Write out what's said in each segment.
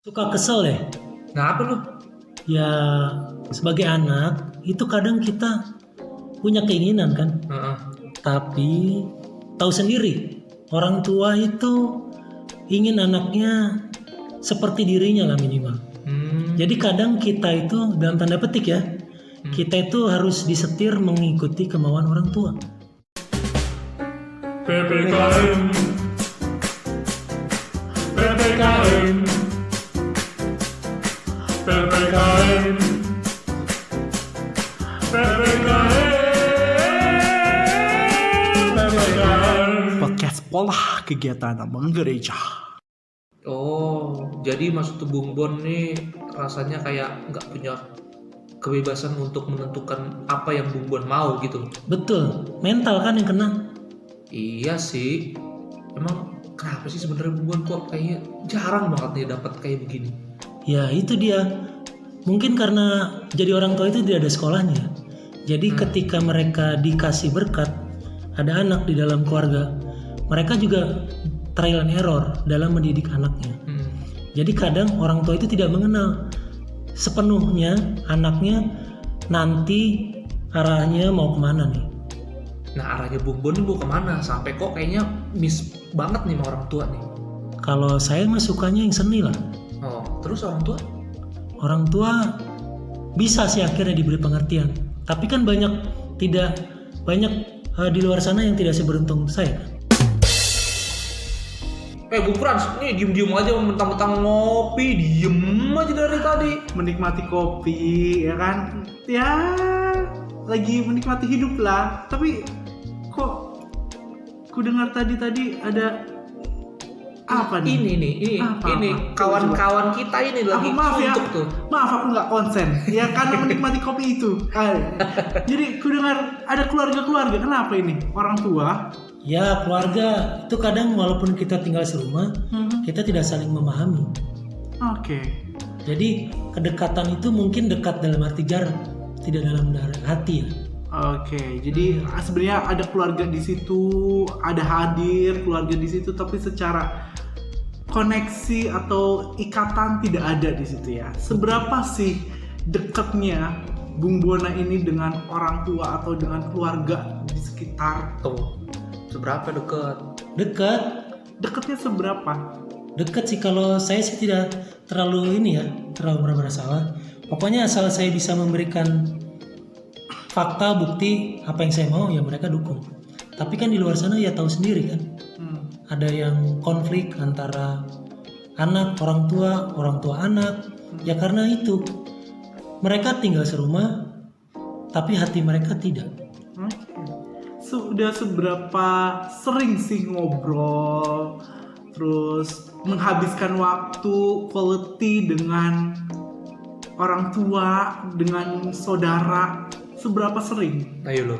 Suka kesel ya? Kenapa lu? Ya sebagai anak itu kadang kita punya keinginan kan, Heeh. tapi tahu sendiri orang tua itu ingin anaknya seperti dirinya lah minimal. Jadi kadang kita itu dalam tanda petik ya, kita itu harus disetir mengikuti kemauan orang tua. PPKM PPKM PPKM PPKM. Podcast pola kegiatan abang gereja. Oh, jadi maksud Bung Bon nih rasanya kayak nggak punya kebebasan untuk menentukan apa yang Bung Bon mau gitu. Betul, mental kan yang kena. Iya sih. Emang kenapa sih sebenarnya Bung Bon kok kayaknya jarang banget nih dapat kayak begini? Ya itu dia. Mungkin karena jadi orang tua itu tidak ada sekolahnya. Jadi ketika mereka dikasih berkat, ada anak di dalam keluarga, mereka juga trial and error dalam mendidik anaknya. Jadi kadang orang tua itu tidak mengenal sepenuhnya anaknya nanti arahnya mau kemana nih. Nah arahnya Bung Bon ini mau kemana? Sampai kok kayaknya miss banget nih sama orang tua nih. Kalau saya mah sukanya yang seni lah. Oh, terus orang tua? Orang tua bisa sih akhirnya diberi pengertian. Tapi kan tidak banyak di luar sana yang tidak seberuntung saya kan. Bung Frans, nih diem-diem aja mentang-mentang ngopi, diem aja dari tadi. Menikmati kopi, ya kan? Ya, lagi menikmati hidup lah. Tapi kok ku dengar tadi ada apa nih? Ini Apa? kawan-kawan kita ini lagi Maaf ya, suntuk tuh. maaf aku nggak konsen. Ya karena menikmati kopi itu. Jadi ku dengar ada keluarga-keluarga. Kenapa ini? Orang tua? Ya keluarga itu kadang walaupun kita tinggal serumah, kita tidak saling memahami. Oke. Jadi kedekatan itu mungkin dekat dalam arti jarak, tidak dalam hati ya. Oke, jadi sebenarnya ada keluarga di situ, ada hadir keluarga di situ, tapi secara koneksi atau ikatan tidak ada di situ ya. Seberapa sih dekatnya Bung Bona ini dengan orang tua atau dengan keluarga di sekitar? Tuh, seberapa deket? Dekat, Dekatnya seberapa? dekat sih kalau saya sih tidak terlalu terlalu bermasalah. Pokoknya asal saya bisa memberikan fakta, bukti apa yang saya mau ya mereka dukung. Tapi kan di luar sana ya tahu sendiri kan. Ada yang konflik antara anak, orang tua anak. Ya karena itu mereka tinggal serumah tapi hati mereka tidak. Oke. Sudah seberapa sering sih ngobrol, terus menghabiskan waktu quality dengan orang tua, dengan saudara, seberapa sering? Ayo lo,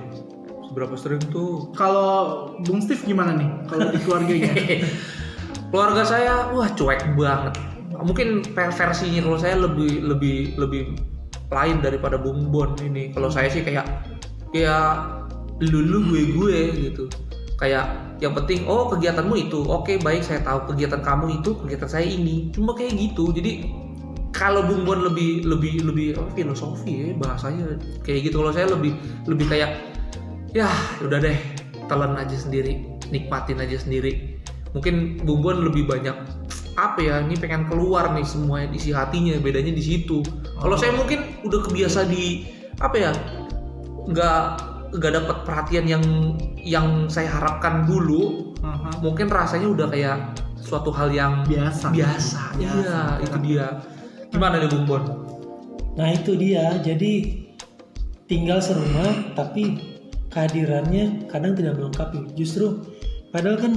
seberapa sering tuh? Kalau Bung Steve gimana nih? Kalau di keluarganya? Keluarga saya, wah cuek banget. Mungkin versinya kalau saya lebih lain daripada Bung Bon ini. Kalau saya sih kayak ya lu gue gitu. Kayak yang penting kegiatanmu itu oke, baik saya tahu kegiatan kamu itu, kegiatan saya ini. Cuma kayak gitu. Jadi kalau Bung Bon lebih filosofi ya bahasanya kayak gitu. Kalau saya lebih kayak ya udah deh, telan aja sendiri, nikmatin aja sendiri. Mungkin Bung Bon lebih banyak ini pengen keluar nih semuanya isi hatinya, bedanya di situ. Kalau saya mungkin udah kebiasa di nggak dapat perhatian yang saya harapkan dulu. Mungkin rasanya udah kayak suatu hal yang biasa. Iya, itu dia. Gimana nih Bung Bon? Nah itu dia, jadi tinggal serumah tapi kehadirannya kadang tidak melengkapi. Justru padahal kan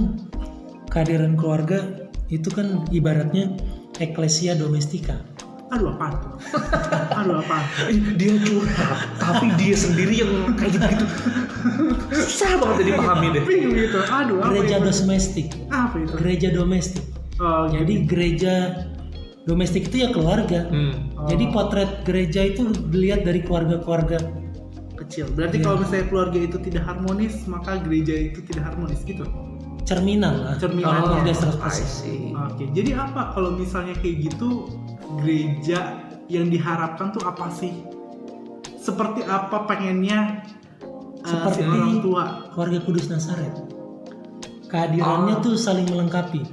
kehadiran keluarga itu kan ibaratnya eklesia domestika. Aduh apaan? Dia curhat, tapi dia sendiri yang kayak gitu. Susah banget jadi pahami deh. Bingung gitu. Aduh apa Gereja itu? domestik. Apa itu? Gereja domestik. Oh, Jadi gereja domestik itu ya keluarga. Jadi potret gereja itu dilihat dari keluarga-keluarga kecil. Berarti kalau misalnya keluarga itu tidak harmonis, maka gereja itu tidak harmonis gitu. cerminan lah. Cerminan, Walaupun ya. tidak I 100%. see. Oke, jadi apa kalau misalnya kayak gitu, gereja yang diharapkan tuh apa sih? Seperti apa pengennya Seperti si orang tua? keluarga kudus Nazaret. Kehadirannya tuh saling melengkapi.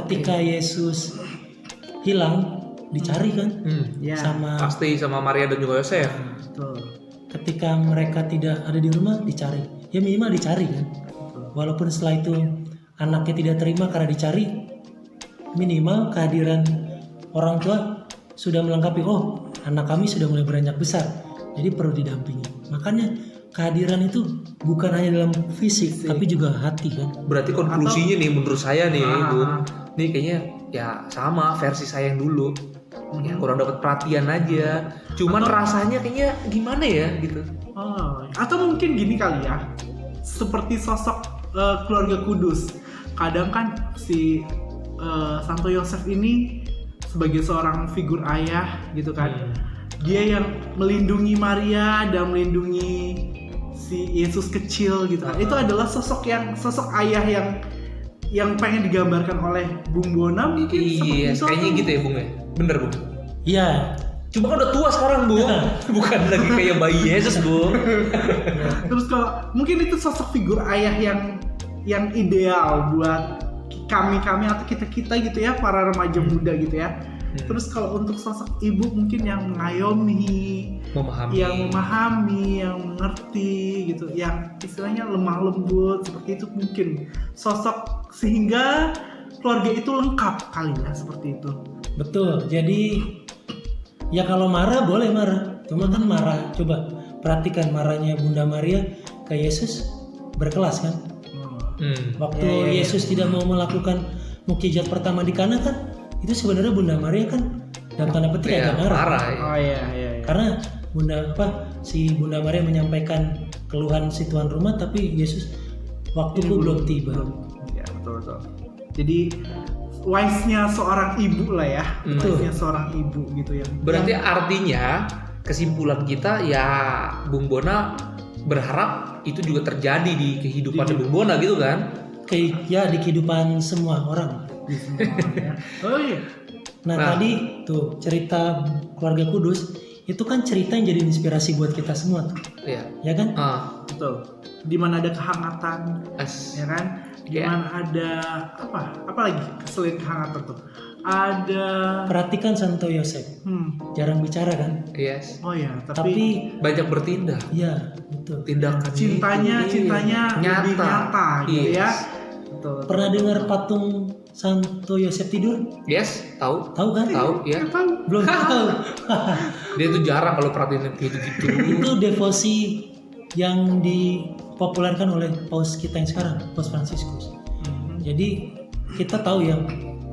Ketika Yesus hilang, dicari kan Ya, sama Pasti sama Maria dan juga Yosef. betul. ketika mereka tidak ada di rumah dicari. Ya minimal dicari kan. Walaupun setelah itu anaknya tidak terima karena dicari, minimal kehadiran orang tua sudah melengkapi. Oh, anak kami sudah mulai beranjak besar, jadi perlu didampingi. Makanya kehadiran itu bukan hanya dalam fisik, tapi juga hati kan. Berarti konklusinya nih menurut saya nih, Ah. Bung, nih kayaknya ya sama versi saya yang dulu. Ya kurang dapat perhatian aja. Cuman rasanya kayaknya gimana ya gitu. Oh, atau mungkin gini kali ya, seperti sosok keluarga kudus. Kadang kan si Santo Yosef ini sebagai seorang figur ayah gitu kan, dia yang melindungi Maria dan melindungi si Yesus kecil gitu kan. Itu adalah sosok ayah yang pengen digambarkan oleh Bung Bona mungkin Iya, seperti itu. kayaknya gitu ya, Bung ya. Bener, Bung. Iya, Cuma kan udah tua sekarang, Bung. Bukan lagi kayak bayi Yesus, Bung. Terus kalau mungkin itu sosok figur ayah yang ideal buat kami atau kita gitu ya, para remaja muda gitu ya. Terus kalau untuk sosok ibu mungkin yang mengayomi, yang memahami, yang mengerti gitu, yang istilahnya lemah lembut seperti itu mungkin sosok sehingga keluarga itu lengkap kali ya, seperti itu. betul. Jadi ya kalau marah boleh marah, cuma kan marah. Coba perhatikan marahnya Bunda Maria ke Yesus berkelas kan. Waktu Yesus tidak mau melakukan mukjizat pertama di Kana kan, itu sebenarnya Bunda Maria kan dalam tanda petik agak marah. Ya. Oh iya. Karena si Bunda Maria menyampaikan keluhan si tuan rumah, tapi Yesus waktuku belum tiba. Ya betul. Jadi wise-nya seorang ibu lah ya, wise-nya seorang ibu gitu ya. Berarti artinya kesimpulan kita ya Bung Bona berharap itu juga terjadi di kehidupan Bung Bona gitu kan? Ya di kehidupan semua orang. Oh iya. Nah tadi tuh cerita keluarga kudus itu kan cerita yang jadi inspirasi buat kita semua tuh, Iya. ya kan? Betul. Di mana ada kehangatan, ya kan? Di mana ada apa lagi selain kehangatan tuh? Ada Perhatikan Santo Yosef, jarang bicara kan? Yes. Oh ya, Tapi banyak bertindak. ya betul. Tindakan cintanya lebih nyata gitu ya. Yes. Betul. Pernah dengar patung Santo Yosef tidur? Yes, tahu. Tahu kan? Tahu, ya. Belum tahu. Dia tuh jarang kalau perhatiin gitu-gitu. Itu devosi yang dipopulerkan oleh paus kita yang sekarang, Paus Fransiskus. Jadi kita tahu ya,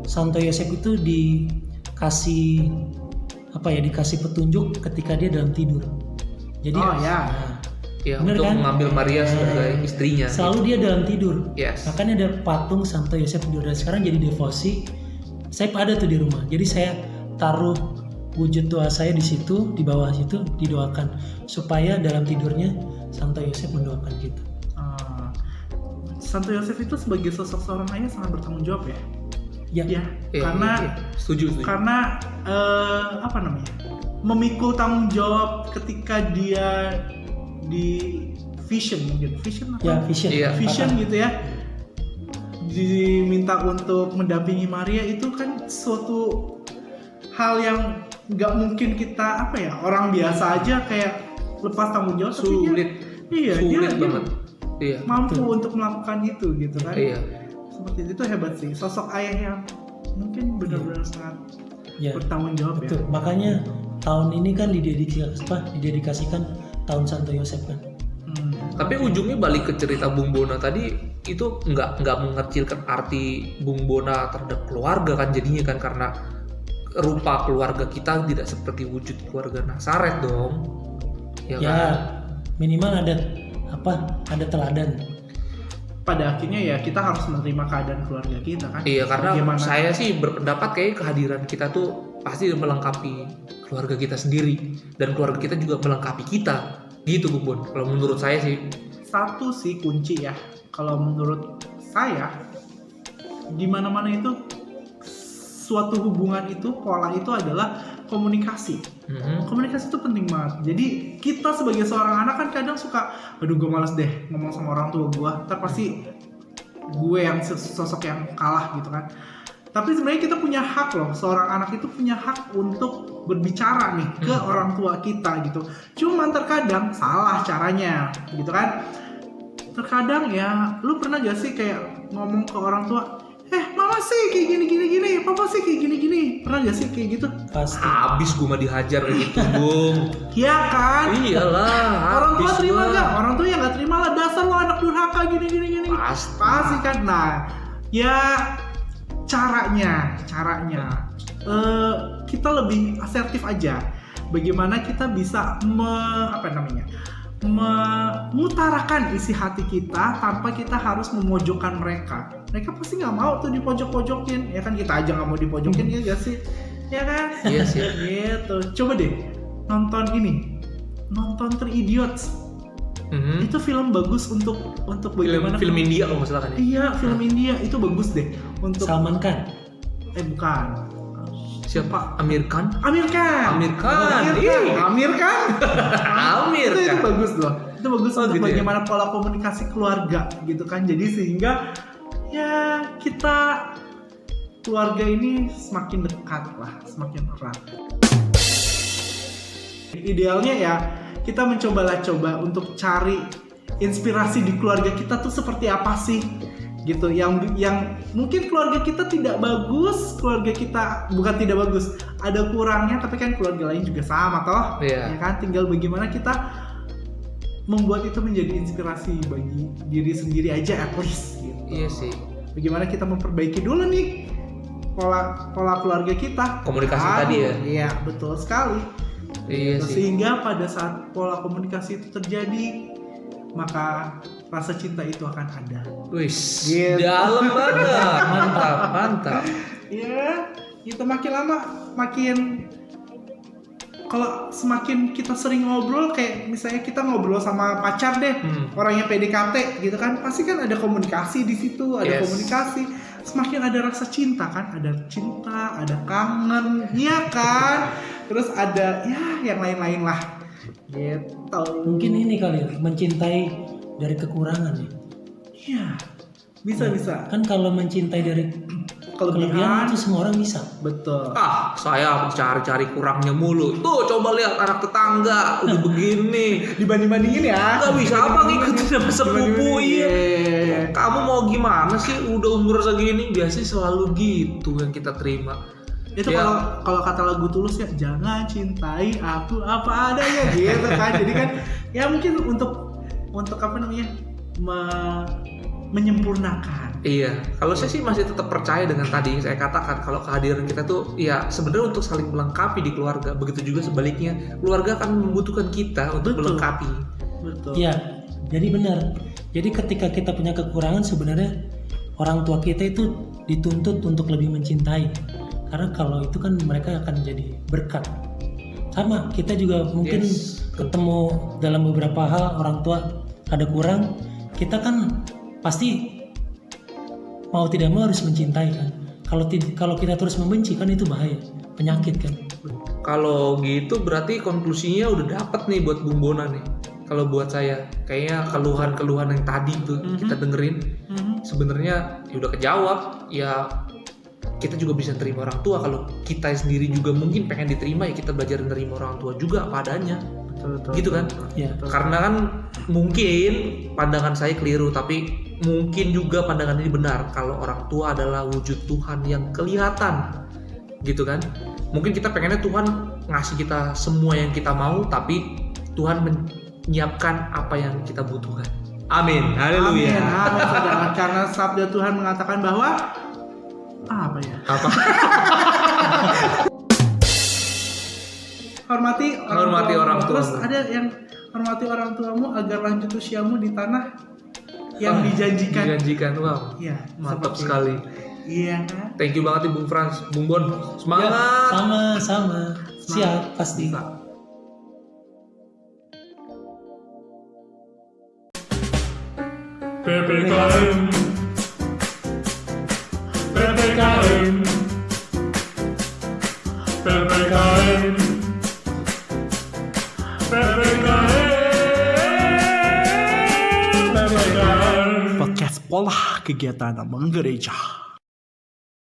Santo Yosef itu dikasih petunjuk ketika dia dalam tidur. Jadi Ya, bener untuk kan? mengambil Maria sebagai istrinya. Selalu dia dalam tidur. Yes. Makanya ada patung Santo Yosef tidur, dan sekarang jadi devosi. Saya ada tuh di rumah. Jadi saya taruh wujud doa saya di situ, di bawah situ didoakan supaya dalam tidurnya Santo Yosef mendoakan kita. Santo Yosef itu sebagai sosok seorang ayah sangat bertanggung jawab ya. Ya. Karena setuju. Karena memikul tanggung jawab ketika dia di vision Ya, vision. Iya. vision gitu ya, diminta untuk mendampingi Maria, itu kan suatu hal yang nggak mungkin kita orang biasa aja kayak lepas tanggung jawab. Sulit. Dia Banget. Iya. mampu untuk melakukan itu gitu kan. Iya. Seperti itu hebat sih, sosok ayah yang mungkin benar-benar sangat bertanggung jawab. Betul. Makanya tahun ini kan didedikasikan tahun Santo Yosef kan. Tapi ujungnya balik ke cerita Bung Bona tadi, itu nggak mengecilkan arti Bung Bona terhadap keluarga kan jadinya kan, karena rupa keluarga kita tidak seperti wujud keluarga Nazaret dong. Ya kan? Minimal ada teladan. Pada akhirnya ya kita harus menerima keadaan keluarga kita kan. Iya, karena Bagaimana? saya sih berpendapat kayak kehadiran kita tuh pasti melengkapi keluarga kita sendiri, dan keluarga kita juga melengkapi kita. Gitu Bung Bon, kalau menurut saya sih. Satu sih kunci ya, kalau menurut saya di mana-mana itu suatu hubungan itu pola itu adalah komunikasi. Komunikasi itu penting banget. Jadi kita sebagai seorang anak kan kadang suka, aduh gue males deh ngomong sama orang tua gue, ntar pasti gue yang sosok yang kalah gitu kan. Tapi sebenarnya kita punya hak loh, seorang anak itu punya hak untuk berbicara nih ke orang tua kita gitu. Cuman terkadang salah caranya gitu kan. Terkadang ya, lu pernah gak sih kayak ngomong ke orang tua, mama sih kayak gini, papa sih kayak gini. Pernah gak sih kayak gitu? Pasti. Habis gue mah dihajar kayak gitu, Bung. Iya kan? Iyalah. Orang tua habis terima gua. gak? Orang tua yang gak terima lah, dasar lo anak durhaka gini. Pasti kan. Nah, ya caranya kita lebih asertif aja. Bagaimana kita bisa mengutarakan isi hati kita tanpa kita harus memojokkan mereka. Mereka pasti nggak mau tuh dipojok-pojokin, ya kan? Kita aja nggak mau dipojokin, ya gak sih? Ya kan? Iya sih. Gitu. Coba deh nonton Three Idiots. Itu film bagus untuk bagaimana Film India kalau nggak salah kan ya? Iya, film India itu bagus deh untuk Salman Khan. Bukan. Siapa? Amir Khan. Amir Khan. Itu bagus loh. Itu bagus untuk gitu bagaimana pola komunikasi keluarga gitu kan. Jadi sehingga ya kita keluarga ini semakin dekat lah, semakin erat. Idealnya ya kita coba untuk cari inspirasi di keluarga kita tuh seperti apa sih gitu, yang mungkin keluarga kita tidak bagus, keluarga kita bukan tidak bagus, ada kurangnya, tapi kan keluarga lain juga sama toh. Iya. Ya kan, tinggal bagaimana kita membuat itu menjadi inspirasi bagi diri sendiri aja at least gitu. Iya sih. Bagaimana kita memperbaiki dulu nih pola keluarga kita, Komunikasi tadi ya. Iya, betul sekali. Iya Gitu. sih. Sehingga pada saat pola komunikasi itu terjadi, maka rasa cinta itu akan ada. Wis, Gitu. dalam banget. Mantap. Ya, itu makin lama makin, kalau semakin kita sering ngobrol, kayak misalnya kita ngobrol sama pacar deh, orangnya PDKT gitu kan, pasti kan ada komunikasi di situ, ada Yes. komunikasi, semakin ada rasa cinta kan, ada cinta, ada kangen, iya kan, terus ada ya yang lain-lain lah, gitu. Mungkin ini kali ya, mencintai dari kekurangan ya. Iya, bisa. Kan kalau mencintai dari kelebihan Kelebihan, itu semua orang bisa. betul. Saya cari-cari kurangnya mulu. Tuh coba lihat anak tetangga udah begini. Dibanding-bandingin ya. Gak bisa apa ngikutin sama sepupu. Iya. Kamu mau gimana sih? Udah umur segini biasanya selalu gitu yang kita terima. Itu Ya. kalau kata lagu Tulus ya, jangan cintai aku apa adanya gitu kan. Jadi kan ya mungkin untuk apa namanya, menyempurnakan. Iya, kalau saya sih masih tetap percaya dengan tadi yang saya katakan, kalau kehadiran kita tuh ya sebenarnya untuk saling melengkapi di keluarga. Begitu juga sebaliknya, keluarga akan membutuhkan kita untuk Betul. melengkapi. Betul. Ya, jadi benar. Jadi ketika kita punya kekurangan, sebenarnya orang tua kita itu dituntut untuk lebih mencintai. Karena kalau itu kan mereka akan jadi berkat. Sama, kita juga mungkin Yes. ketemu dalam beberapa hal orang tua ada kurang, kita kan pasti mau tidak mau harus mencintai kan. Kalau kita terus membenci kan itu bahaya, penyakit kan. Kalau gitu berarti konklusinya udah dapet nih buat Bung Bona nih. Kalau buat saya, kayaknya keluhan-keluhan yang tadi tuh kita dengerin sebenarnya ya udah kejawab. Ya kita juga bisa terima orang tua. Kalau kita sendiri juga mungkin pengen diterima, ya kita belajar menerima orang tua juga apa adanya. Betul. Gitu kan? Ya, Karena kan mungkin pandangan saya keliru, tapi mungkin juga pandangan ini benar kalau orang tua adalah wujud Tuhan yang kelihatan, gitu kan? Mungkin kita pengennya Tuhan ngasih kita semua yang kita mau, tapi Tuhan menyiapkan apa yang kita butuhkan. Amin. Amin, Haleluya. amin, saudara. Karena sabda Tuhan mengatakan bahwa apa ya? Apa? Hormati Hormati orang tua. Terus ada yang hormati orang tuamu agar lanjut usiamu di tanah yang dijanjikan. Dijanjikan. Wow. Iya, Mantap seperti sekali. itu. Iya kan? Thank you banget nih Bung Frans, Bung Bon. Semangat. sama. Siap pasti. PPKM Podcast Pola Kegiatan Menggereja.